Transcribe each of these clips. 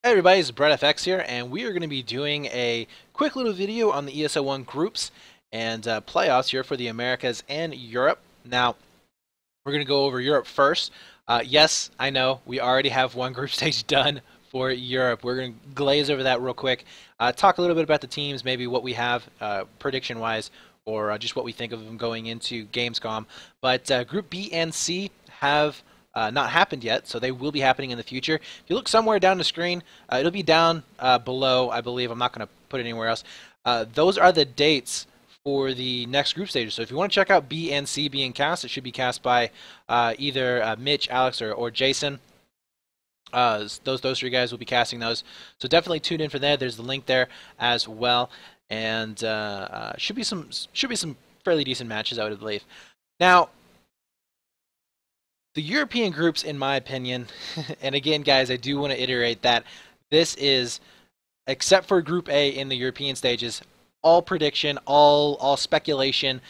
Hey everybody, it's Brett FX here, and we are going to be doing a quick little video on the ESL1 groups and playoffs here for the Americas and Europe. Now, we're going to go over Europe first. Yes, I know, we already have one group stage done for Europe. We're going to glaze over that real quick, talk a little bit about the teams, maybe what we have prediction-wise, or just what we think of them going into Gamescom. But Group B and C have not happened yet, so they will be happening in the future. If you look somewhere down the screen, it'll be down below, I believe. I'm not going to put it anywhere else. Those are the dates for the next group stages. So if you want to check out B and C being cast, it should be cast by either Mitch, Alex, or Jason. Those three guys will be casting those. So definitely tune in for that. There's the link there as well, and should be some fairly decent matches, I would believe. Now, the European groups, in my opinion, and again, guys, I do want to iterate that this is, except for Group A in the European stages, all prediction, all speculation.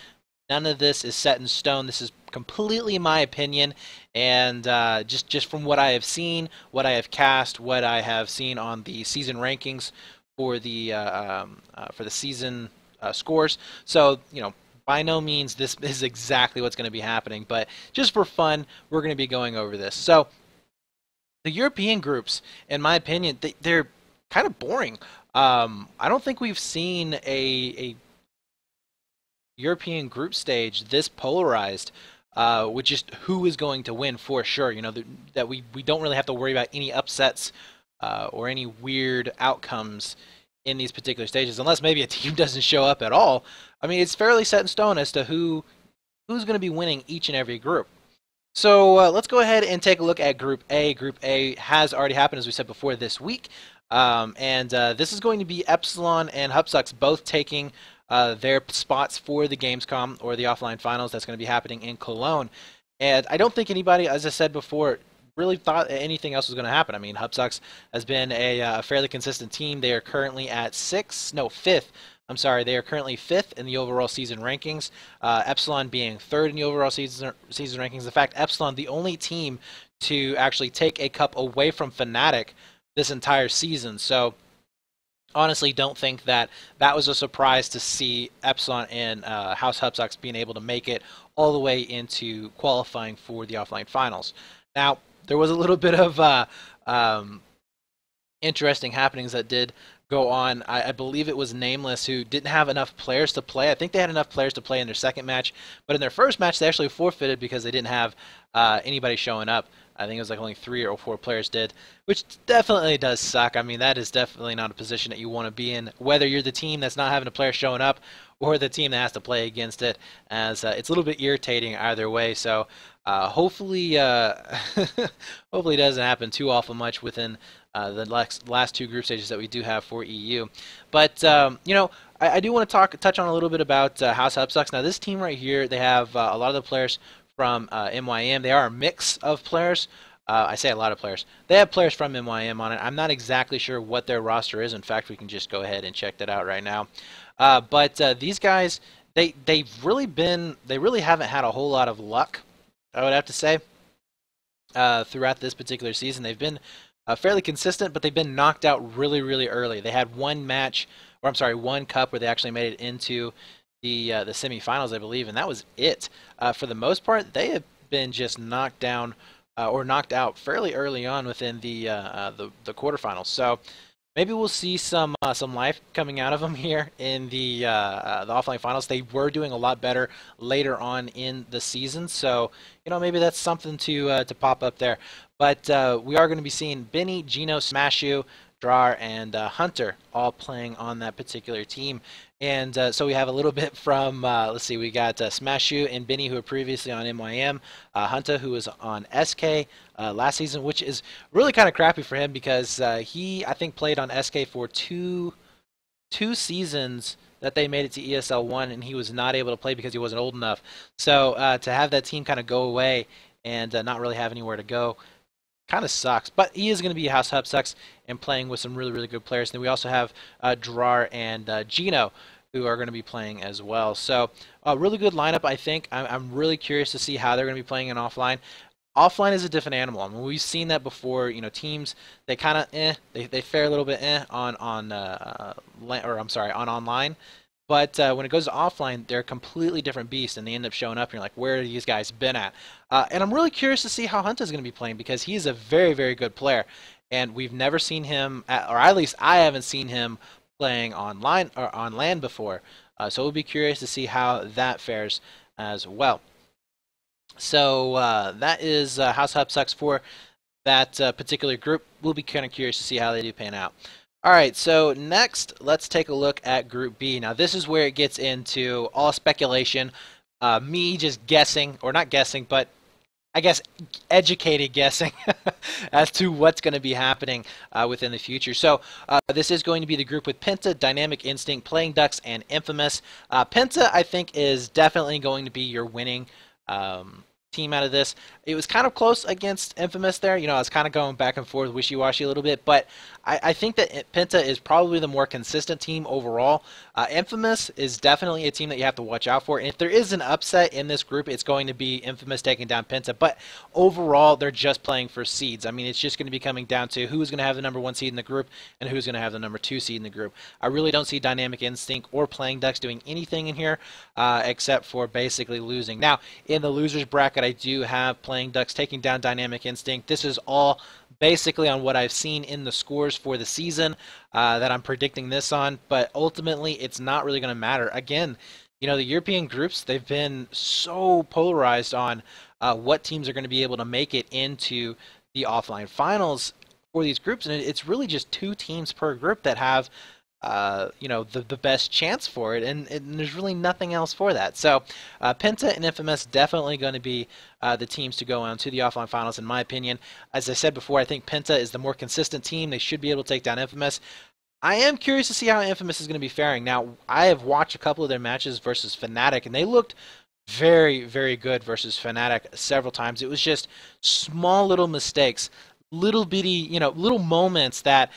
None of this is set in stone. This is completely my opinion, and just from what I have seen, what I have cast, what I have seen on the season rankings for the season scores. So by no means this is exactly what's going to be happening, but just for fun, we're going to be going over this. So the European groups, in my opinion, they're kind of boring. I don't think we've seen a European group stage this polarized, with just who is going to win for sure. That we don't really have to worry about any upsets or any weird outcomes in these particular stages, unless maybe a team doesn't show up at all. I mean, it's fairly set in stone as to who's going to be winning each and every group. So let's go ahead and take a look at Group A. Group A has already happened, as we said before, this week. This is going to be Epsilon and Hupsucks both taking their spots for the Gamescom or the offline finals that's going to be happening in Cologne. And I don't think anybody, as I said before, really thought anything else was going to happen. I mean, Hupsucks has been a fairly consistent team. They are currently at fifth. I'm sorry, they are currently fifth in the overall season rankings. Epsilon being third in the overall season rankings. In fact, Epsilon, the only team to actually take a cup away from Fnatic this entire season. So honestly, don't think that was a surprise to see Epsilon and House Hupsucks being able to make it all the way into qualifying for the offline finals. Now, there was a little bit of interesting happenings that did go on. I believe it was Nameless who didn't have enough players to play. I think they had enough players to play in their second match, but in their first match they actually forfeited because they didn't have anybody showing up. I think it was like only 3 or 4 players did, which definitely does suck. I mean, that is definitely not a position that you want to be in, whether you're the team that's not having a player showing up or the team that has to play against it, as it's a little bit irritating either way. So hopefully hopefully it doesn't happen too awful much within the last 2 group stages that we do have for EU. But I do want to touch on a little bit about House Hupsucks. Now, this team right here, they have a lot of the players from MYM. They are a mix of players. I say a lot of players. They have players from MYM on it. I'm not exactly sure what their roster is. In fact, we can just go ahead and check that out right now. But these guys, they really haven't had a whole lot of luck, I would have to say, throughout this particular season. They've been fairly consistent, but they've been knocked out really, really early. They had one cup where they actually made it into the semifinals, I believe, and that was it. For the most part, they have been just knocked down or knocked out fairly early on within the quarterfinals. So maybe we'll see some life coming out of them here in the offline finals. They were doing a lot better later on in the season, so maybe that's something to pop up there. But we are going to be seeing Benny, Gino, Smashu, Drar, and Hunter all playing on that particular team. And so we have a little bit from, let's see, we got Smashu and Benny, who were previously on MYM, Hunter, who was on SK last season, which is really kind of crappy for him because he, I think, played on SK for two seasons that they made it to ESL1, and he was not able to play because he wasn't old enough. So to have that team kind of go away and not really have anywhere to go kind of sucks. But he is going to be House Hupsucks and playing with some really, really good players. And then we also have Drar and Gino, who are going to be playing as well. So a really good lineup, I think. I'm really curious to see how they're going to be playing in offline. Offline is a different animal. I mean, we've seen that before. Teams, they kind of they fare a little bit on online. But when it goes to offline, they're a completely different beast, and they end up showing up, and you're like, where have these guys been at? And I'm really curious to see how Hunta is going to be playing because he's a very, very good player, and we've never seen him, or at least I haven't seen him playing online or on land before. So we'll be curious to see how that fares as well. So that is House Hub Sucks for that particular group. We'll be kind of curious to see how they do pan out. All right, so next, let's take a look at Group B. Now, this is where it gets into all speculation, me just guessing, or not guessing, but I guess educated guessing as to what's going to be happening within the future. So this is going to be the group with Penta, Dynamic Instinct, Playing Ducks, and Infamous. Penta, I think, is definitely going to be your winning team out of this. It was kind of close against Infamous there. I was kind of going back and forth, wishy-washy a little bit, but I think that Penta is probably the more consistent team overall. Infamous is definitely a team that you have to watch out for. And if there is an upset in this group, it's going to be Infamous taking down Penta. But overall, they're just playing for seeds. I mean, it's just going to be coming down to who's going to have the #1 seed in the group and who's going to have the #2 seed in the group. I really don't see Dynamic Instinct or Playing Ducks doing anything in here except for basically losing. Now, in the losers bracket, I do have Playing Ducks taking down Dynamic Instinct. This is all basically on what I've seen in the scores for the season that I'm predicting this on, but ultimately it's not really going to matter. Again, the European groups, they've been so polarized on what teams are going to be able to make it into the offline finals for these groups, and it's really just 2 teams per group that have the best chance for it, and there's really nothing else for that. So Penta and Infamous definitely going to be the teams to go on to the offline finals, in my opinion. As I said before, I think Penta is the more consistent team. They should be able to take down Infamous. I am curious to see how Infamous is going to be faring. Now, I have watched a couple of their matches versus Fnatic, and they looked very, very good versus Fnatic several times. It was just small little mistakes, little bitty, little moments that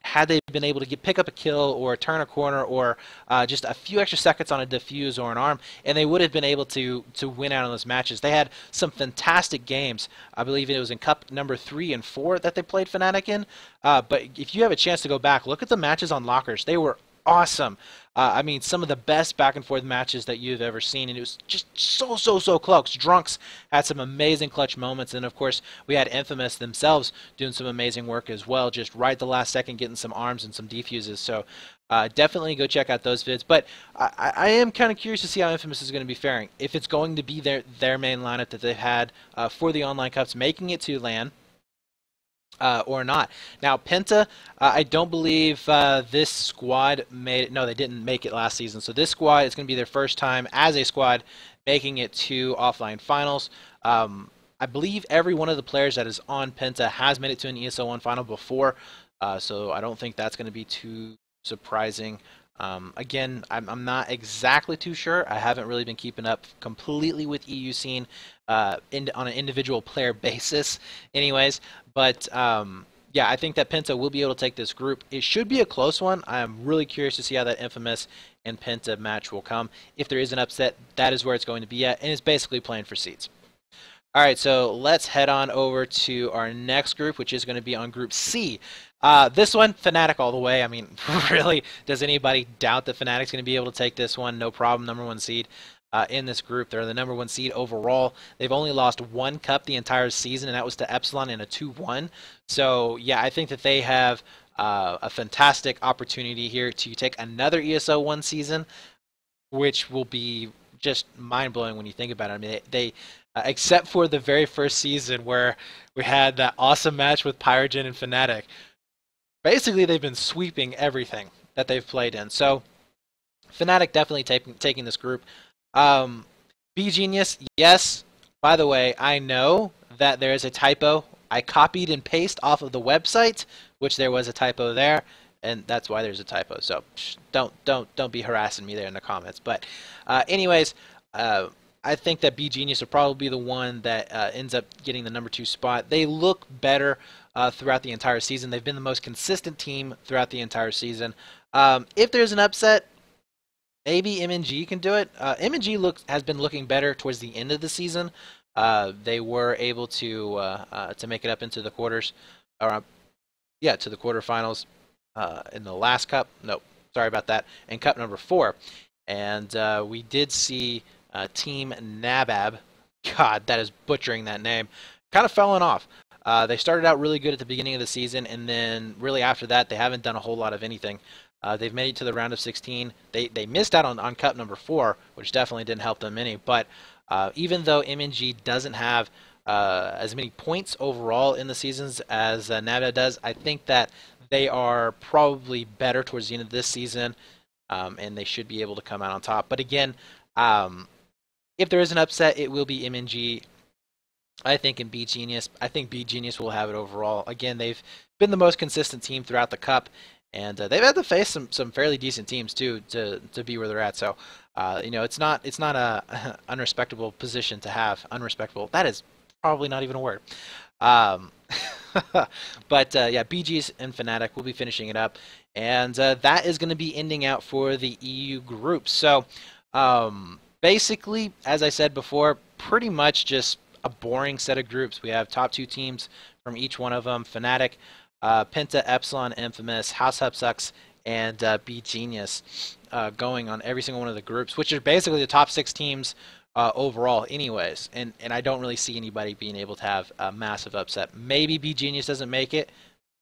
had they been able to pick up a kill or turn a corner or just a few extra seconds on a defuse or an arm, and they would have been able to win out on those matches. They had some fantastic games. I believe it was in Cup number 3 and 4 that they played Fnatic in. But if you have a chance to go back, look at the matches on Lockers. They were awesome. I mean, some of the best back and forth matches that you've ever seen, and it was just so close. Drunks had some amazing clutch moments, and of course we had Infamous themselves doing some amazing work as well, just right at the last second getting some arms and some defuses. So definitely go check out those vids. But I am kind of curious to see how Infamous is going to be faring. If it's going to be their main lineup that they've had for the online cups, making it to LAN, or not. Now, Penta, I don't believe this squad made it. No, they didn't make it last season. So this squad is going to be their first time as a squad making it to offline finals. I believe every one of the players that is on Penta has made it to an ESL1 final before, so I don't think that's going to be too surprising. Again, I'm not exactly too sure. I haven't really been keeping up completely with EU scene on an individual player basis anyways. But yeah, I think that Penta will be able to take this group. It should be a close one. I'm really curious to see how that Infamous and Penta match will come. If there is an upset, that is where it's going to be at, and it's basically playing for seeds. All right, so let's head on over to our next group, which is going to be on Group C. This one, Fnatic all the way. I mean, really, does anybody doubt that Fnatic's going to be able to take this one? No problem, #1 seed in this group. They're the #1 seed overall. They've only lost 1 cup the entire season, and that was to Epsilon in a 2-1. So, yeah, I think that they have a fantastic opportunity here to take another ESL1 season, which will be just mind-blowing when you think about it. I mean, they except for the very first season where we had that awesome match with Pyrogen and Fnatic, basically they've been sweeping everything that they've played in. So Fnatic definitely taking this group. B Genius, yes. By the way, I know that there is a typo. I copied and pasted off of the website, which there was a typo there, and that's why there's a typo. So don't be harassing me there in the comments. But anyways, I think that B Genius will probably be the one that ends up getting the #2 spot. They look better throughout the entire season. They've been the most consistent team throughout the entire season. If there's an upset, maybe MNG can do it. MNG has been looking better towards the end of the season. they were able to make it up into the quarters, or yeah, to the quarterfinals in the last cup. Nope, sorry about that. In cup number 4, and we did see Team Nabab. God, that is butchering that name. Kind of falling off. They started out really good at the beginning of the season, and then really after that, they haven't done a whole lot of anything. They've made it to the round of 16. They missed out on cup number 4, which definitely didn't help them any. But even though MNG doesn't have as many points overall in the seasons as Nabab does, I think that they are probably better towards the end of this season, and they should be able to come out on top. But again, if there is an upset, it will be MNG. I think in B Genius. I think B Genius will have it overall. Again, they've been the most consistent team throughout the cup, and they've had to face some fairly decent teams too to be where they're at. So, it's not a unrespectable position to have. Unrespectable. That is probably not even a word. But yeah, BG's and Fnatic will be finishing it up, and that is going to be ending out for the EU group. So, basically, as I said before, pretty much just a boring set of groups. We have top 2 teams from each one of them: Fnatic, Penta, Epsilon, Infamous, House Hubsucks, and B Genius, going on every single one of the groups, which are basically the top 6 teams overall anyways. And I don't really see anybody being able to have a massive upset. Maybe B Genius doesn't make it.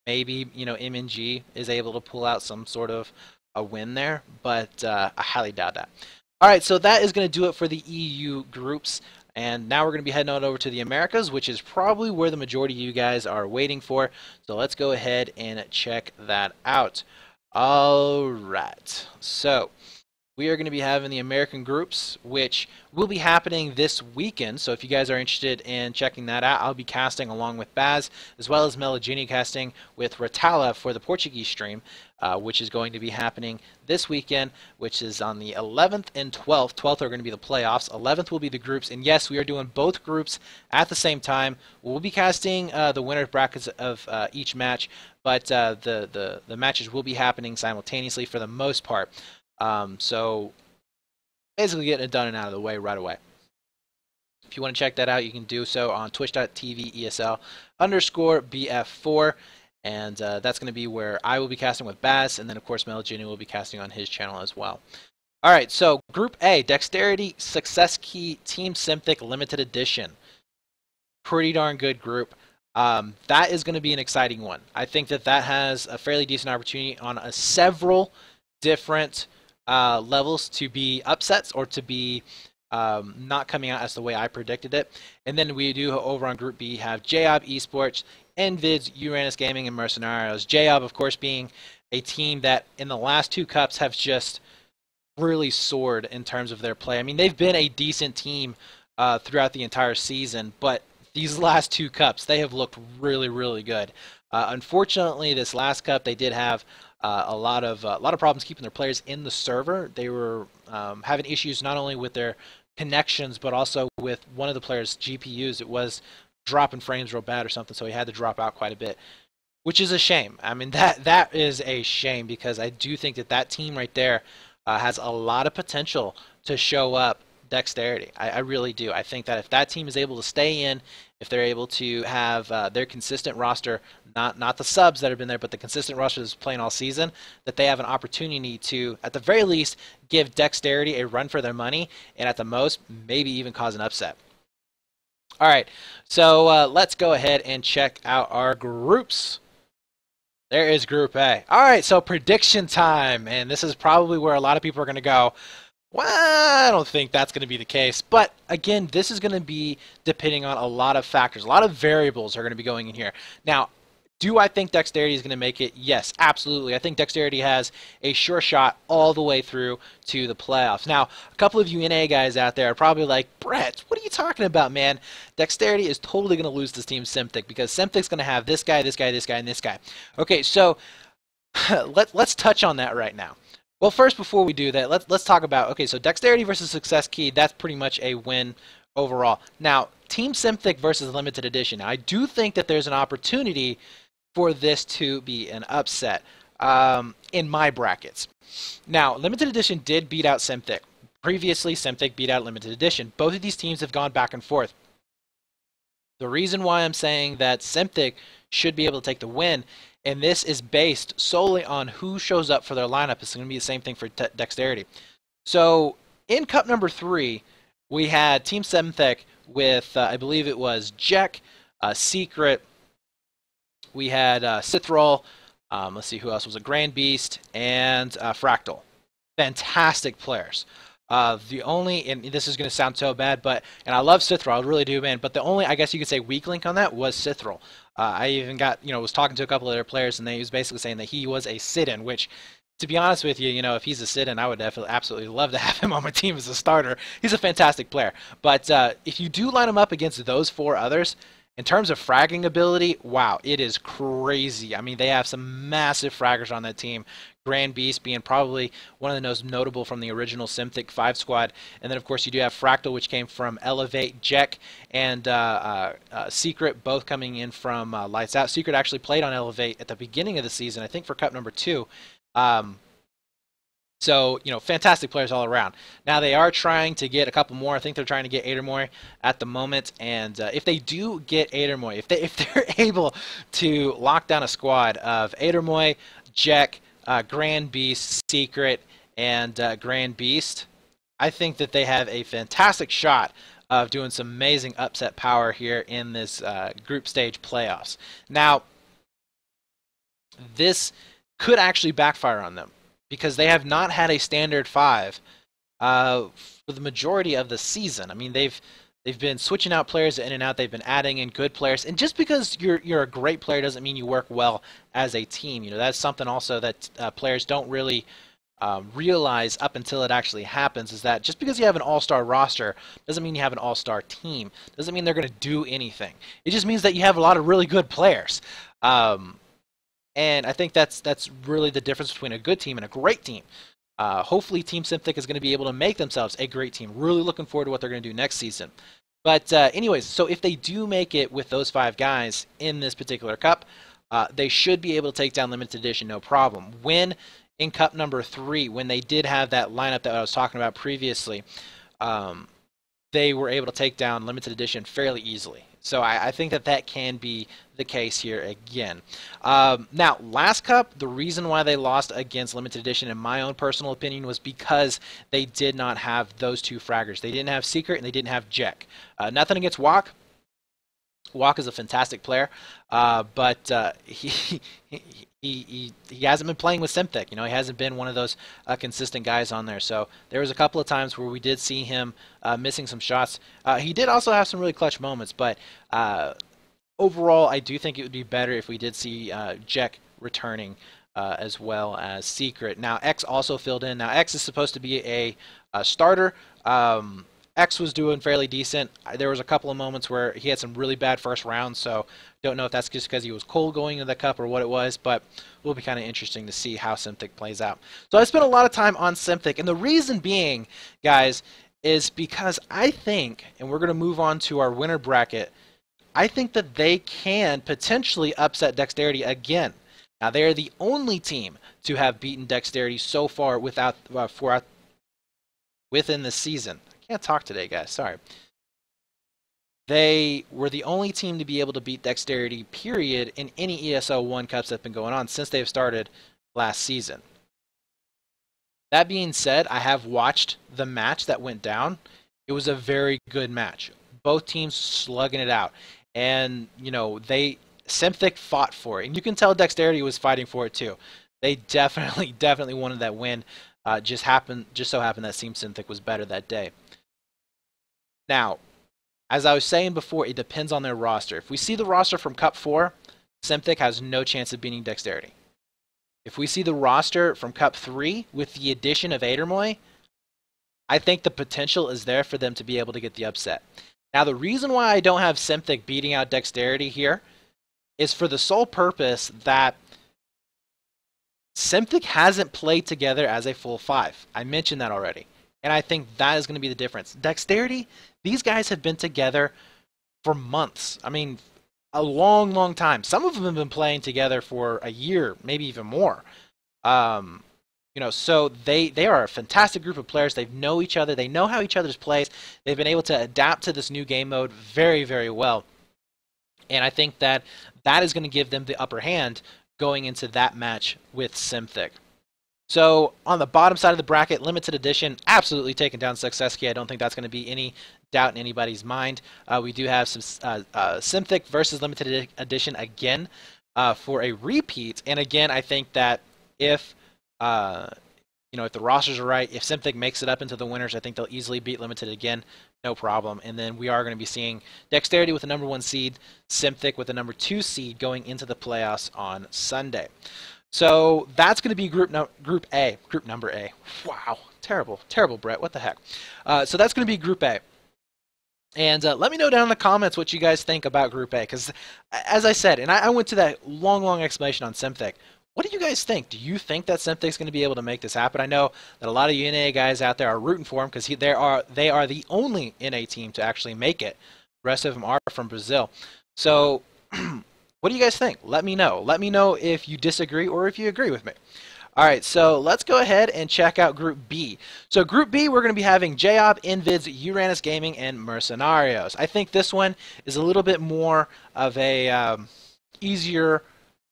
Maybe, MNG is able to pull out some sort of a win there, but I highly doubt that. All right, so that is going to do it for the EU groups. And now we're going to be heading on over to the Americas, which is probably where the majority of you guys are waiting for. So let's go ahead and check that out. All right. So we are going to be having the American groups, which will be happening this weekend. So if you guys are interested in checking that out, I'll be casting along with Baz, as well as Melagini casting with Ratala for the Portuguese stream, which is going to be happening this weekend, which is on the 11th and 12th. 12th are going to be the playoffs. 11th will be the groups. And yes, we are doing both groups at the same time. We'll be casting the winner brackets of each match, but the matches will be happening simultaneously for the most part. So basically getting it done and out of the way right away. If you want to check that out, you can do so on twitch.tv ESL_BF4. And that's going to be where I will be casting with Baz, and then of course Melagini will be casting on his channel as well. All right, so Group A, Dexterity, Success Key, Team Synthic Limited Edition. Pretty darn good group. That is going to be an exciting one. I think that has a fairly decent opportunity on several different levels to be upsets or to be not coming out as the way I predicted it. And then we do over on Group B have Job Esports, Nvids, Uranus Gaming, and Mercenarios. Job, of course, being a team that in the last 2 cups have just really soared in terms of their play. I mean, they've been a decent team throughout the entire season, but these last 2 cups, they have looked really, really good. Unfortunately, this last cup, they did have a lot of problems keeping their players in the server. They were having issues not only with their connections, but also with one of the players' GPUs. It was dropping frames real bad or something, so he had to drop out quite a bit, which is a shame. I mean, that is a shame, because I do think that team right there has a lot of potential to show up Dexterity. I really do. I think that if that team is able to stay in, if they're able to have their consistent roster, not the subs that have been there, but the consistent roster that's playing all season, that they have an opportunity to, at the very least, give Dexterity a run for their money, and at the most, maybe even cause an upset. All right, so let's go ahead and check out our groups. There is Group A. All right, so prediction time, and this is probably where a lot of people are going to go, well, I don't think that's going to be the case. But again, this is going to be depending on a lot of factors. A lot of variables are going to be going in here. Now, do I think Dexterity is going to make it? Yes, absolutely. I think Dexterity has a sure shot all the way through to the playoffs. Now, a couple of you NA guys out there are probably like, Brett, what are you talking about, man? Dexterity is totally going to lose this team Synthic, because Synthic's going to have this guy, this guy, this guy, and this guy. Okay, so let's touch on that right now. Well, first, before we do that, let's talk about, okay, so Dexterity versus Success Key, that's pretty much a win overall. Now, Team Synthic versus Limited Edition. Now, I do think that there's an opportunity for this to be an upset in my brackets. Now, Limited Edition did beat out Synthic. Previously, Synthic beat out Limited Edition. Both of these teams have gone back and forth. The reason why I'm saying that Simtic should be able to take the win, and this is based solely on who shows up for their lineup. It's going to be the same thing for Dexterity. So in Cup number 3, we had Team Simtic with, I believe it was Jack, Secret, we had Cithrol, let's see who else was a Grand Beast, and Fractal. Fantastic players. The only, and this is going to sound so bad, and I love Cithrol, I really do, man, but the only, I guess you could say, weak link on that was Cithrol. I even got, was talking to a couple of their players, and he was basically saying that he was a sit-in, which, to be honest with you, if he's a sit-in, I would definitely, absolutely love to have him on my team as a starter. He's a fantastic player. But if you do line him up against those 4 others, in terms of fragging ability, wow, it is crazy. I mean, they have some massive fraggers on that team. Grand Beast being probably one of the most notable from the original Simtic 5 squad. And then, of course, you do have Fractal, which came from Elevate, Jack, and Secret, both coming in from Lights Out. Secret actually played on Elevate at the beginning of the season, I think for Cup number 2. So, fantastic players all around. Now, they are trying to get a couple more. I think they're trying to get Adermoy at the moment. And if they do get Adermoy, if they're able to lock down a squad of Adermoy, Jack, Grand Beast, Secret, and Grand Beast, I think that they have a fantastic shot of doing some amazing upset power here in this group stage playoffs. Now, this could actually backfire on them, because they have not had a standard 5 for the majority of the season. I mean, they've been switching out players in and out. They've been adding in good players. And just because you're a great player doesn't mean you work well as a team. That's something also that players don't really realize up until it actually happens, is that just because you have an all-star roster doesn't mean you have an all-star team. Doesn't mean they're going to do anything. It just means that you have a lot of really good players. And I think that's really the difference between a good team and a great team. Hopefully, Team Simtic is going to be able to make themselves a great team. Really looking forward to what they're going to do next season. But anyways, so if they do make it with those 5 guys in this particular cup, they should be able to take down Limited Edition no problem. When in Cup number 3, when they did have that lineup that I was talking about previously, they were able to take down Limited Edition fairly easily. So I think that can be the case here again. Now, last cup, the reason why they lost against Limited Edition, in my own personal opinion, was because they did not have those 2 fraggers. They didn't have Secret and they didn't have Jack. Nothing against Wok. Wok is a fantastic player, but he hasn't been playing with Simtic. He hasn't been one of those consistent guys on there. So there was a couple of times where we did see him missing some shots. He did also have some really clutch moments, but overall, I do think it would be better if we did see Jack returning as well as Secret. Now, X also filled in. Now, X is supposed to be a starter. X was doing fairly decent. There was a couple of moments where he had some really bad first rounds, so don't know if that's just because he was cold going into the cup or what it was, but it will be kind of interesting to see how Simtic plays out. So I spent a lot of time on Simtic, and the reason being, guys, is because I think, and we're going to move on to our winner bracket, I think that they can potentially upset Dexterity again. Now, they are the only team to have beaten Dexterity so far within the season. Can't talk today, guys. Sorry. They were the only team to be able to beat Dexterity, period, in any ESL 1 Cups that have been going on since they've started last season. That being said, I have watched the match that went down. It was a very good match. Both teams slugging it out. And, Simtic fought for it. And you can tell Dexterity was fighting for it too. They definitely wanted that win. Just so happened that Team Simtic was better that day. Now, as I was saying before, it depends on their roster. If we see the roster from Cup 4, Simtic has no chance of beating Dexterity. If we see the roster from Cup 3 with the addition of Adermoy, I think the potential is there for them to be able to get the upset. Now, the reason why I don't have Simtic beating out Dexterity here is for the sole purpose that Simtic hasn't played together as a full 5. I mentioned that already. And I think that is going to be the difference. Dexterity, these guys have been together for months. I mean, a long, long time. Some of them have been playing together for a year, maybe even more. So they are a fantastic group of players. They know each other. They know how each other's plays. They've been able to adapt to this new game mode very, very well. And I think that that is going to give them the upper hand going into that match with Simthic. So on the bottom side of the bracket, limited edition, absolutely taking down Success Key. I don't think that's going to be any doubt in anybody's mind. We do have some Simthic versus limited edition again for a repeat. And again, I think that if if the rosters are right, if Simthic makes it up into the winners, I think they'll easily beat limited again, no problem. And then we are going to be seeing Dexterity with the #1 seed, Simthic with the #2 seed going into the playoffs on Sunday. So that's going to be group number A. Wow, terrible, Brett. What the heck? So that's going to be Group A. And let me know down in the comments what you guys think about Group A, because as I said, and I went to that long explanation on Simthic. What do you guys think? Do you think that Simthic's going to be able to make this happen? I know that a lot of NA guys out there are rooting for him because they are the only NA team to actually make it. The rest of them are from Brazil. So what do you guys think? Let me know. Let me know if you disagree or if you agree with me. All right, so let's go ahead and check out Group B. So Group B, we're going to be having J-Ob, Invids, Uranus Gaming, and Mercenarios. I think this one is a little bit more of a easier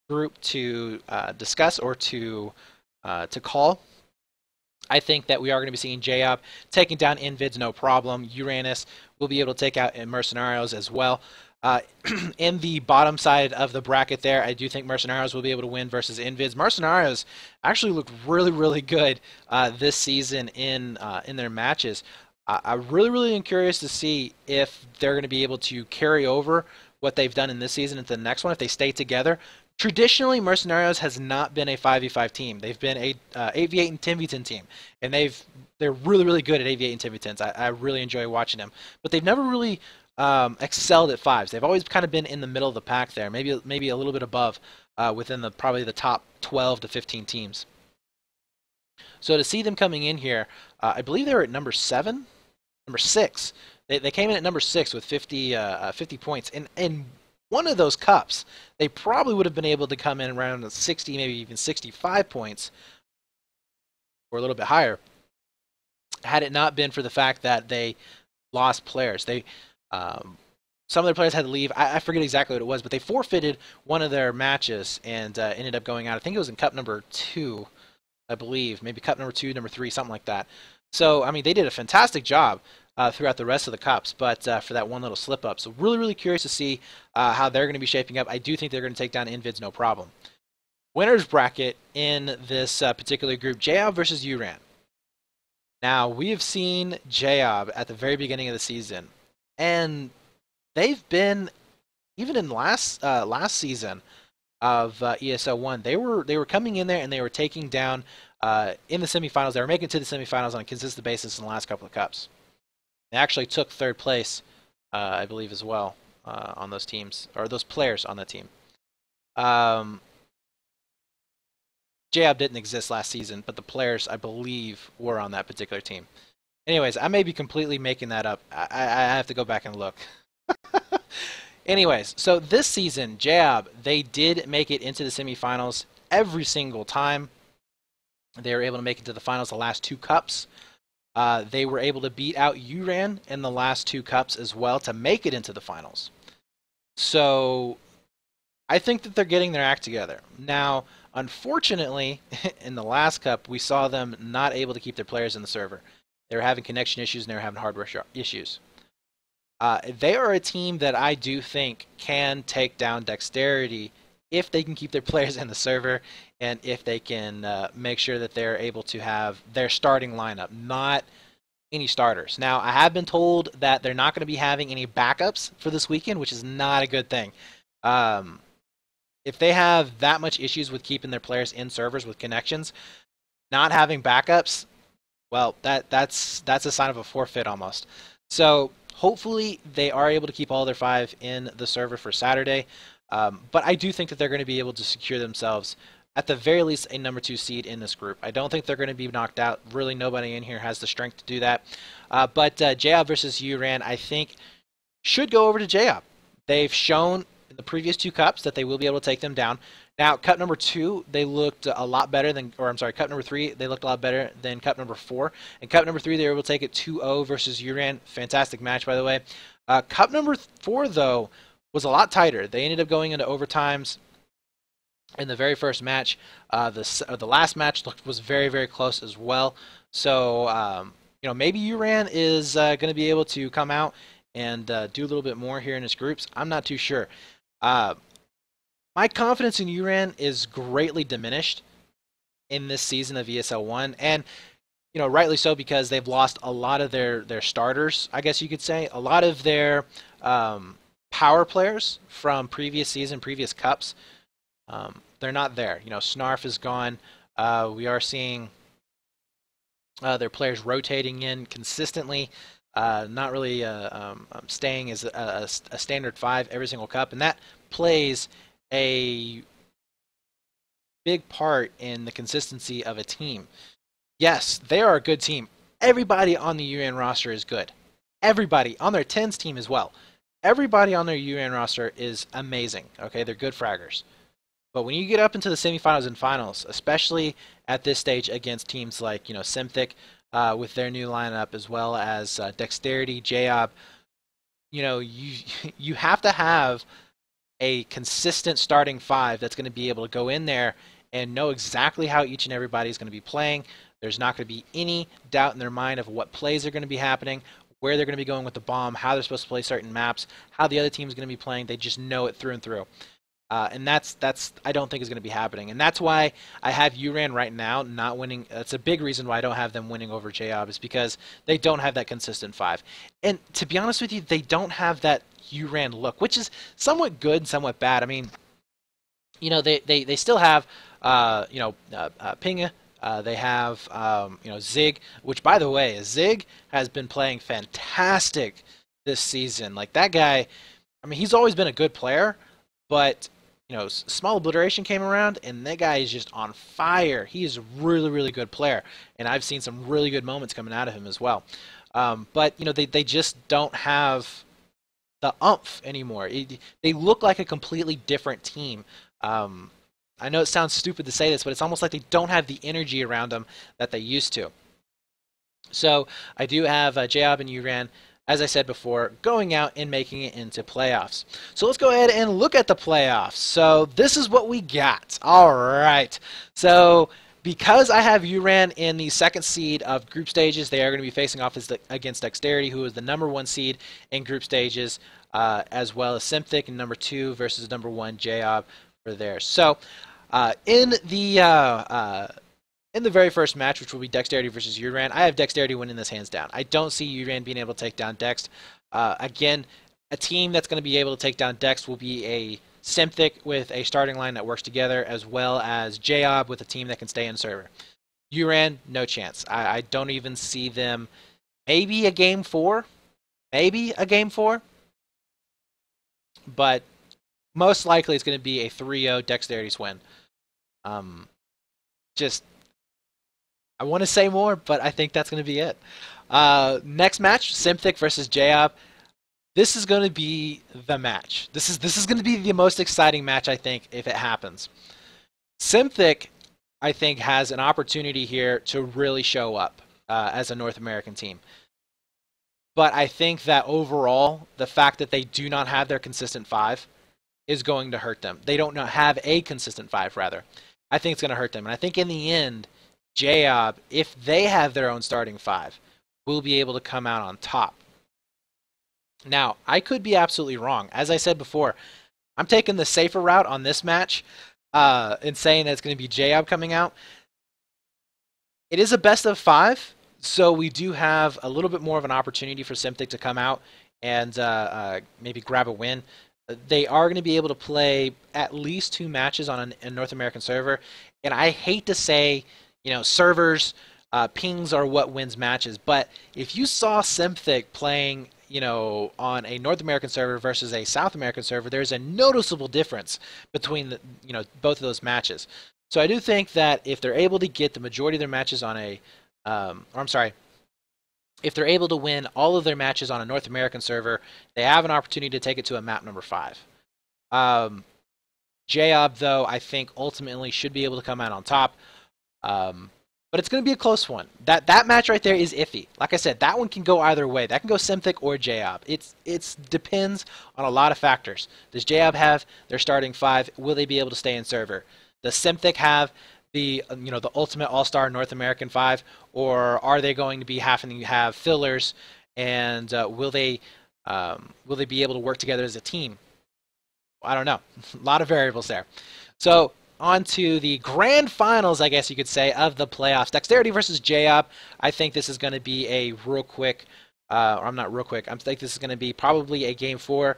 group to discuss or to call. I think that we are going to be seeing J-Ob taking down Invids, no problem. Uranus will be able to take out Mercenarios as well. In the bottom side of the bracket there, I do think Mercenarios will be able to win versus Invids. Mercenarios actually looked really good this season in their matches. I really am curious to see if they're going to be able to carry over what they've done in this season into the next one if they stay together. Traditionally, Mercenarios has not been a 5v5 team. They've been a 8v8 and 10v10 team, and they're really good at 8v8 and 10v10s. I really enjoy watching them, but they've never really excelled at 5s. They've always kind of been in the middle of the pack there, maybe a little bit above within probably the top 12 to 15 teams. So to see them coming in here, I believe they were at number 6. They came in at number 6 with 50 points, and one of those cups, they probably would have been able to come in around 60, maybe even 65 points, or a little bit higher, had it not been for the fact that they lost players. Some of their players had to leave. I forget exactly what it was, but they forfeited one of their matches and ended up going out. I think it was in Cup number 2, I believe. Maybe Cup number 2, number 3, something like that. So, I mean, they did a fantastic job throughout the rest of the cups, but for that one little slip up. So really curious to see how they're going to be shaping up. I do think they're going to take down Invids, no problem. Winners bracket in this particular group, J-Ob versus Uran. Now, we have seen J-Ob at the very beginning of the season, and they've been, even in last season of ESL1, they were coming in there and they were taking down in the semifinals. They were making it to the semifinals on a consistent basis in the last couple of cups. They actually took 3rd place, I believe, as well on those teams, or those players on that team. J-Ob didn't exist last season, but the players, I believe, were on that particular team. Anyways, I may be completely making that up. I have to go back and look. Anyways, so this season, J-Ob, they did make it into the semifinals every single time. They were able to make it to the finals the last 2 cups. They were able to beat out Uran in the last 2 cups as well to make it into the finals. So I think that they're getting their act together. Now, unfortunately, in the last cup, we saw them not able to keep their players in the server. They were having connection issues and they were having hardware issues. They are a team that I do think can take down Dexterity if they can keep their players in the server and if they can make sure that they're able to have their starting lineup, not any starters. Now, I have been told that they're not going to be having any backups for this weekend, which is not a good thing. If they have that much issues with keeping their players in servers with connections, not having backups, well, that's a sign of a forfeit almost. So hopefully they are able to keep all their 5 in the server for Saturday. But I do think that they're going to be able to secure themselves, at the very least, a number 2 seed in this group. I don't think they're going to be knocked out. Really, nobody in here has the strength to do that. But J-Ob versus Uran, I think, should go over to J-Ob. They've shown in the previous 2 cups that they will be able to take them down. Now, cup number 2, they looked a lot better than, or I'm sorry, cup number 3, they looked a lot better than cup number 4. And cup number 3, they were able to take it 2-0 versus Uran. Fantastic match, by the way. Cup number 4, though, was a lot tighter. They ended up going into overtimes in the very first match. The last match was very, very close as well. So maybe URAN is going to be able to come out and do a little bit more here in his groups. I'm not too sure. My confidence in URAN is greatly diminished in this season of ESL1, and rightly so, because they've lost a lot of their starters, I guess you could say. A lot of their power players from previous season, previous cups, they're not there. Snarf is gone. We are seeing their players rotating in consistently, not really staying as a standard 5 every single cup, and that plays a big part in the consistency of a team. Yes, they are a good team. Everybody on the URAN roster is good. Everybody on their 10s team as well. Everybody on their URAN roster is amazing. Okay, they're good fraggers. But when you get up into the semifinals and finals, especially at this stage against teams like Simthic with their new lineup, as well as Dexterity, Jayob, you have to have a consistent starting 5 that's going to be able to go in there and know exactly how each and everybody is going to be playing. There's not going to be any doubt in their mind of what plays are going to be happening, where they're going to be going with the bomb, how they're supposed to play certain maps, how the other team is going to be playing. They just know it through and through. And that's I don't think is going to be happening. And that's why I have URAN right now not winning. That's a big reason why I don't have them winning over Jayob, is because they don't have that consistent 5. And to be honest with you, they don't have that URAN look, which is somewhat good and somewhat bad. I mean, they still have Pinga. They have Zig, which, by the way, Zig has been playing fantastic this season. Like, that guy, I mean, he's always been a good player, but Small Obliteration came around, and that guy is just on fire. He is a really, really good player, and I've seen some really good moments coming out of him as well. But they just don't have the oomph anymore. They look like a completely different team. I know it sounds stupid to say this, but it's almost like they don't have the energy around them that they used to. So I do have Jayob and URAN, as I said before, going out and making it into playoffs. So let's go ahead and look at the playoffs. So this is what we got. All right. So because I have URAN in the second seed of group stages, they are going to be facing off against Dexterity, who is the #1 seed in group stages, as well as Simthic in #2 versus #1 Jayob for there. So in the very first match, which will be Dexterity versus URAN, I have Dexterity winning this hands down. I don't see URAN being able to take down Dex. Again, a team that's going to be able to take down Dex will be a Simthic with a starting line that works together, as well as Jayob with a team that can stay in server. URAN, no chance. I don't even see them. Maybe a game 4. Maybe a game 4. But most likely it's going to be a 3-0 Dexterity's win. I want to say more, but I think that's going to be it. Next match, Simthic versus Jayob. This is going to be the match. This is going to be the most exciting match, I think, if it happens. Simthic, I think, has an opportunity here to really show up as a North American team. But I think that overall, the fact that they do not have their consistent 5 is going to hurt them. They don't have a consistent 5, rather. I think it's going to hurt them. And I think in the end, Jayob, if they have their own starting 5, will be able to come out on top. Now, I could be absolutely wrong. As I said before, I'm taking the safer route on this match and saying that it's going to be Jayob coming out. It is a best of 5, so we do have a little bit more of an opportunity for Simthic to come out and maybe grab a win. They are going to be able to play at least 2 matches on a North American server, and I hate to say, servers, pings are what wins matches, but if you saw Simthic playing on a North American server versus a South American server, there's a noticeable difference between both of those matches. So I do think that if they're able to get the majority of their matches on if they're able to win all of their matches on a North American server, they have an opportunity to take it to a map number 5. Jayob, though, I think ultimately should be able to come out on top. but it's going to be a close one. That match right there is iffy. Like I said, that one can go either way. That can go Simthic or Jayob. It's depends on a lot of factors. Does Jayob have their starting 5? Will they be able to stay in server? Does Simthic have the the ultimate all-star North American 5, or are they going to be having to have fillers? And will they be able to work together as a team? I don't know. A lot of variables there. So on to the grand finals, I guess you could say, of the playoffs. Dexterity versus Jayob. I think this is going to be a real quick, or I'm not real quick. I think this is going to be probably a game 4,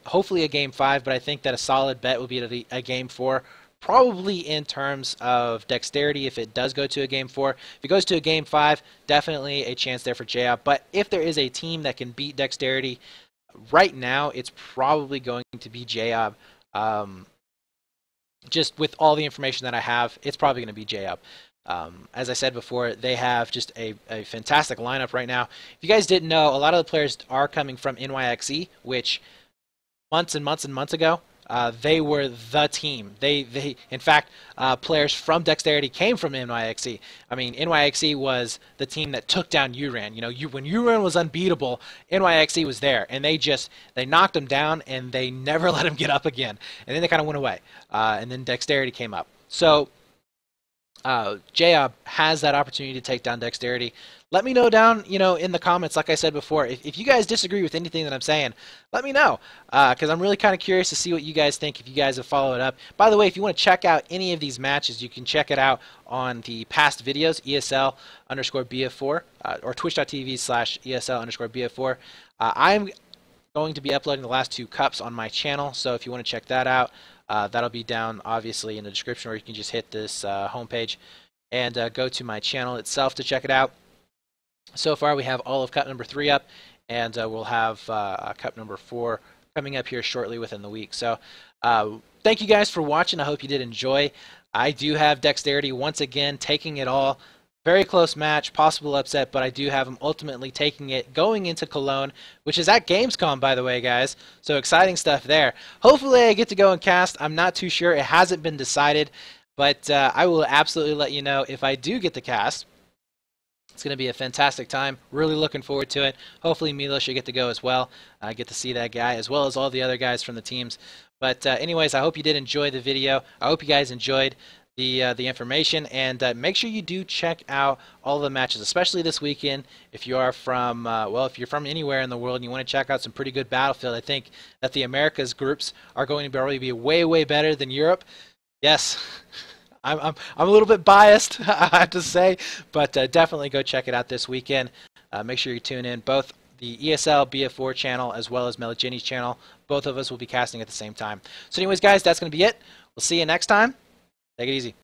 hopefully a game 5, but I think that a solid bet will be a game 4. Probably in terms of Dexterity if it does go to a game 4. If it goes to a game 5, definitely a chance there for Jayob. But if there is a team that can beat Dexterity, right now it's probably going to be Jayob. Just with all the information that I have, it's probably going to be Jayob. As I said before, they have just a fantastic lineup right now. If you guys didn't know, a lot of the players are coming from NYXE, which months and months and months ago, they were the team. In fact, players from Dexterity came from NYXE. I mean, NYXE was the team that took down URAN. When URAN was unbeatable, NYXE was there, and they knocked them down, and they never let them get up again. And then they kind of went away, and then Dexterity came up. So Jayob has that opportunity to take down Dexterity. Let me know down, in the comments, like I said before, if you guys disagree with anything that I'm saying, let me know, because I'm really kind of curious to see what you guys think, if you guys have followed it up. By the way, if you want to check out any of these matches, you can check it out on the past videos, ESL_BF4, or twitch.tv/ESL_BF4. I'm going to be uploading the last 2 cups on my channel, so if you want to check that out, that'll be down, obviously, in the description, or you can just hit this homepage and go to my channel itself to check it out. So far, we have all of cup number 3 up, and we'll have cup number 4 coming up here shortly within the week. So thank you guys for watching. I hope you did enjoy. I do have Dexterity once again taking it all. Very close match, possible upset, but I do have them ultimately taking it, going into Cologne, which is at Gamescom, by the way, guys. So exciting stuff there. Hopefully I get to go and cast. I'm not too sure. It hasn't been decided, but I will absolutely let you know if I do get to cast. It's going to be a fantastic time. Really looking forward to it. Hopefully Milo should get to go as well. I get to see that guy as well as all the other guys from the teams. But anyways, I hope you did enjoy the video. I hope you guys enjoyed the information, and make sure you do check out all the matches, especially this weekend. If you are from if you're from anywhere in the world and you want to check out some pretty good Battlefield, I think that the Americas groups are going to probably be way better than Europe. Yes. I'm a little bit biased, I have to say, but definitely go check it out this weekend. Make sure you tune in, both the ESL BF4 channel as well as Meligini's channel. Both of us will be casting at the same time. So anyways, guys, that's going to be it. We'll see you next time. Take it easy.